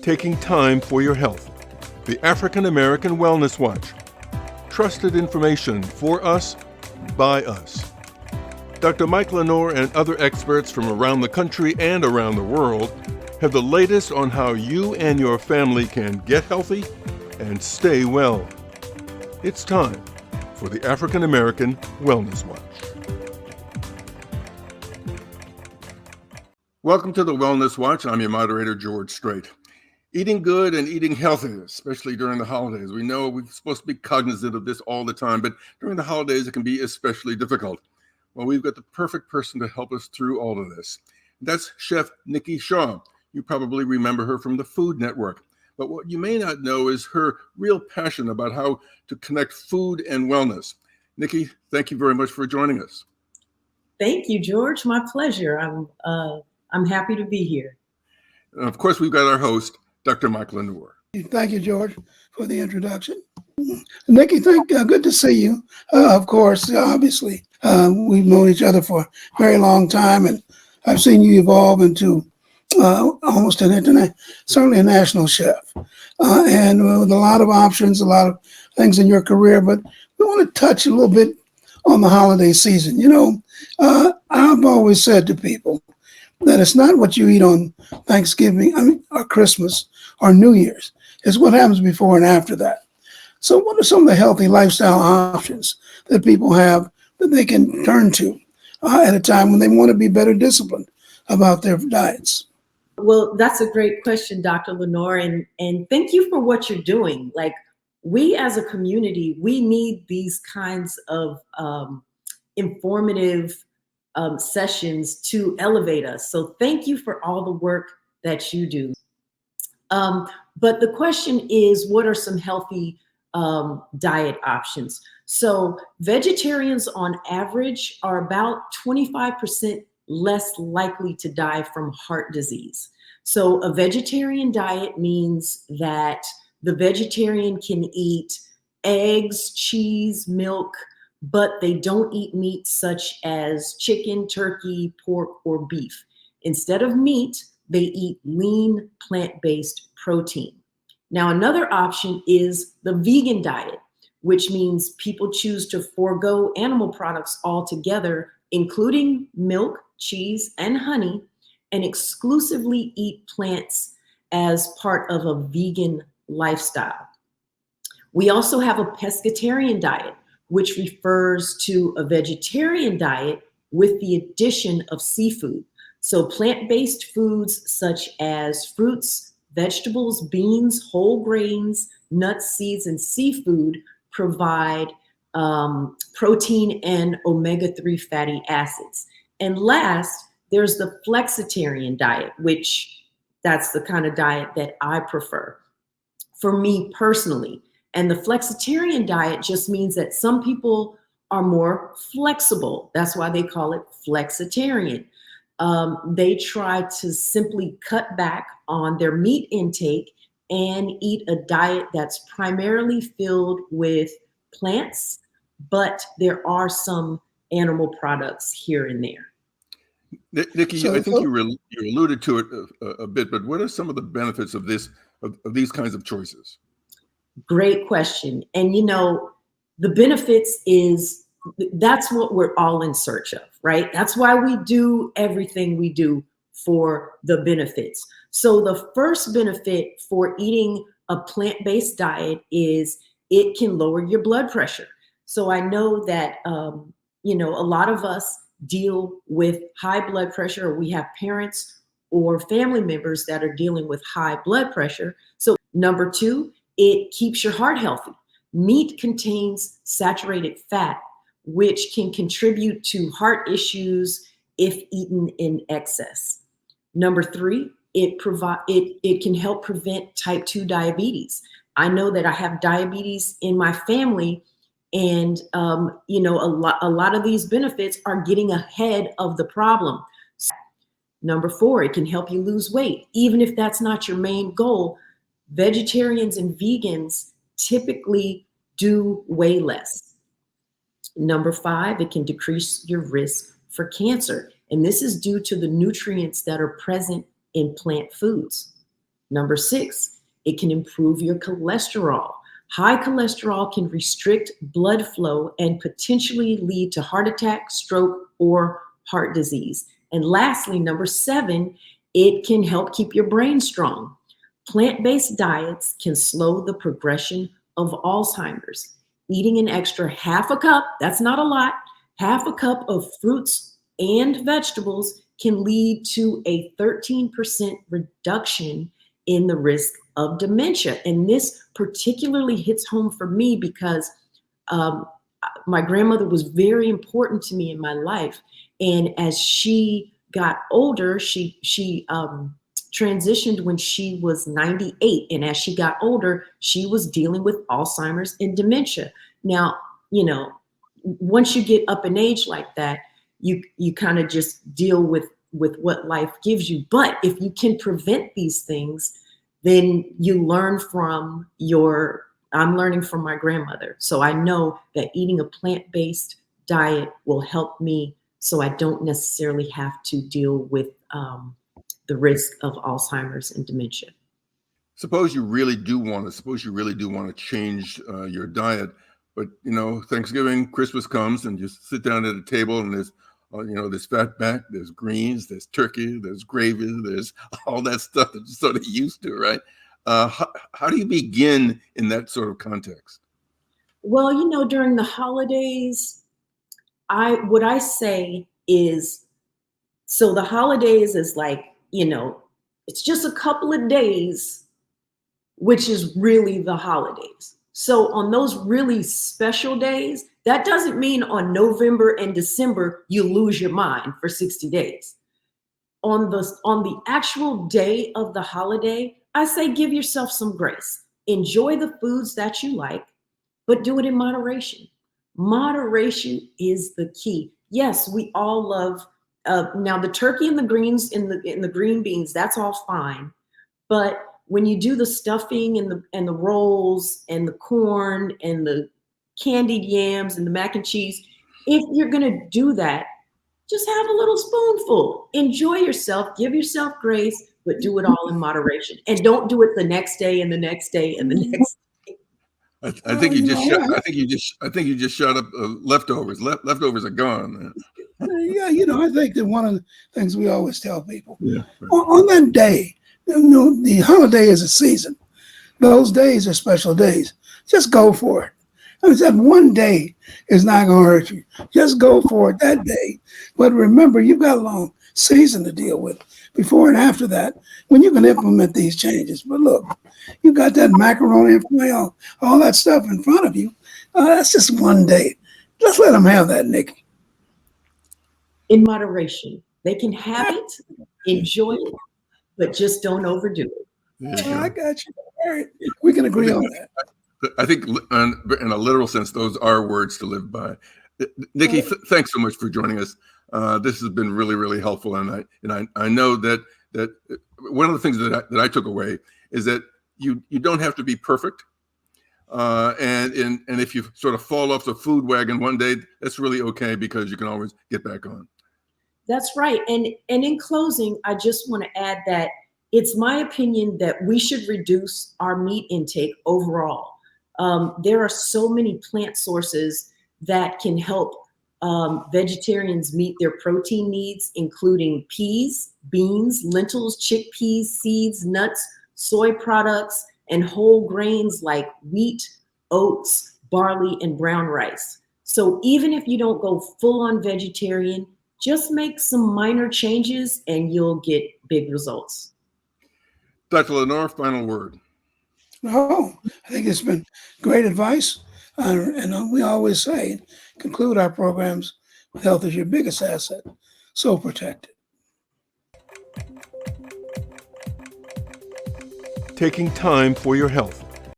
taking time for your health. The African American Wellness Watch. Trusted information for us, by us. Dr. Mike LeNoir and other experts from around the country and around the world have the latest on how you and your family can get healthy and stay well. It's time for the African American Wellness Watch. Welcome to the Wellness Watch. I'm your moderator, George Strait. Eating good and eating healthy, especially during the holidays. We know we're supposed to be cognizant of this all the time, but during the holidays, it can be especially difficult. Well, we've got the perfect person to help us through all of this. That's Chef Nikki Shaw. You probably remember her from the Food Network. But what you may not know is her real passion about how to connect food and wellness. Nikki, thank you very much for joining us. Thank you, George. My pleasure. I'm happy to be here. And of course, we've got our host, Dr. Mike LeNoir. Thank you, George, for the introduction. Nikki, good to see you. Of course, obviously, we've known each other for a very long time, and I've seen you evolve into almost an internet, certainly a national chef, and with a lot of options, a lot of things in your career. But we want to touch a little bit on the holiday season. You know, I've always said to people that it's not what you eat on Thanksgiving, or Christmas, or New Year's. It's what happens before and after that. So what are some of the healthy lifestyle options that people have that they can turn to at a time when they want to be better disciplined about their diets? Well, that's a great question, Dr. LeNoir, and thank you for what you're doing. Like, we as a community, we need these kinds of informative sessions to elevate us. So thank you for all the work that you do. But the question is, what are some healthy diet options? So vegetarians on average are about 25% less likely to die from heart disease. So a vegetarian diet means that the vegetarian can eat eggs, cheese, milk, but they don't eat meat such as chicken, turkey, pork, or beef. Instead of meat, they eat lean plant-based protein. Now, another option is the vegan diet, which means people choose to forego animal products altogether, including milk, cheese, and honey, and exclusively eat plants as part of a vegan lifestyle. We also have a pescatarian diet, which refers to a vegetarian diet with the addition of seafood. So plant-based foods such as fruits, vegetables, beans, whole grains, nuts, seeds, and seafood provide protein and omega-3 fatty acids. And last, there's the flexitarian diet, which that's the kind of diet that I prefer for me personally. And the flexitarian diet just means that some people are more flexible. That's why they call it flexitarian. They try to simply cut back on their meat intake and eat a diet that's primarily filled with plants, but there are some animal products here and there. Nikki, I think you alluded to it a bit, but what are some of the benefits of these kinds of choices? Great question. And you know, the benefits is that's what we're all in search of, right? That's why we do everything we do, for the benefits. So the first benefit for eating a plant-based diet is it can lower your blood pressure. So I know that, you know, a lot of us deal with high blood pressure, or we have parents or family members that are dealing with high blood pressure. So number two, it keeps your heart healthy. Meat contains saturated fat, which can contribute to heart issues if eaten in excess. Number three, it can help prevent type 2 diabetes. I know that I have diabetes in my family, and you know, a lot of these benefits are getting ahead of the problem. Number four, it can help you lose weight, even if that's not your main goal. Vegetarians and vegans typically do weigh less. Number five, it can decrease your risk for cancer. And this is due to the nutrients that are present in plant foods. Number 6, it can improve your cholesterol. High cholesterol can restrict blood flow and potentially lead to heart attack, stroke, or heart disease. And lastly, number 7, it can help keep your brain strong. Plant-based diets can slow the progression of Alzheimer's. Eating an extra half a cup, that's not a lot, half a cup of fruits and vegetables can lead to a 13% reduction in the risk of dementia. And this particularly hits home for me because my grandmother was very important to me in my life. And as she got older, she transitioned when she was 98. And as she got older, she was dealing with Alzheimer's and dementia. Now, you know, once you get up in age like that, you kind of just deal with what life gives you. But if you can prevent these things, then you learn from I'm learning from my grandmother. So I know that eating a plant-based diet will help me so I don't necessarily have to deal with the risk of Alzheimer's and dementia. Suppose you really do want to change your diet, but you know, Thanksgiving, Christmas comes, and you sit down at a table, and there's there's fat back, there's greens, there's turkey, there's gravy, there's all that stuff that you're sort of used to, right? How do you begin in that sort of context? Well, you know, during the holidays, what I say is, so the holidays is like, you know, it's just a couple of days, which is really the holidays. So on those really special days, that doesn't mean on November and December, you lose your mind for 60 days. On the actual day of the holiday, I say give yourself some grace. Enjoy the foods that you like, but do it in moderation. Moderation is the key. Yes, we all love now the turkey and the greens and the green beans, that's all fine. But when you do the stuffing and the rolls and the corn and the candied yams and the mac and cheese, if you're gonna do that, just have a little spoonful. Enjoy yourself, give yourself grace, but do it all in moderation. And don't do it the next day and the next day and the next day. I think you just shut up leftovers. Leftovers are gone. Yeah, you know, I think that one of the things we always tell people, Yeah, right. on that day, you know, the holiday is a season. Those days are special days. Just go for it. I mean, that one day is not going to hurt you. Just go for it that day. But remember, you've got a long season to deal with before and after that when you can implement these changes. But look, you got that macaroni and all that stuff in front of you. That's just one day. Just let them have that, Nikki. In moderation. They can have it, enjoy it, but just don't overdo it. I got you. All right. We can agree on that. I think in a literal sense, those are words to live by. Nikki, thanks so much for joining us. This has been really, really helpful. And I know that one of the things that I took away is that you don't have to be perfect. And if you sort of fall off the food wagon one day, that's really okay because you can always get back on. That's right. And in closing, I just want to add that it's my opinion that we should reduce our meat intake overall. There are so many plant sources that can help vegetarians meet their protein needs, including peas, beans, lentils, chickpeas, seeds, nuts, soy products, and whole grains like wheat, oats, barley, and brown rice. So even if you don't go full on vegetarian, just make some minor changes and you'll get big results. Dr. LeNoir, final word. No, I think it's been great advice. And we always say, conclude our programs with health is your biggest asset, so protect it. Taking time for your health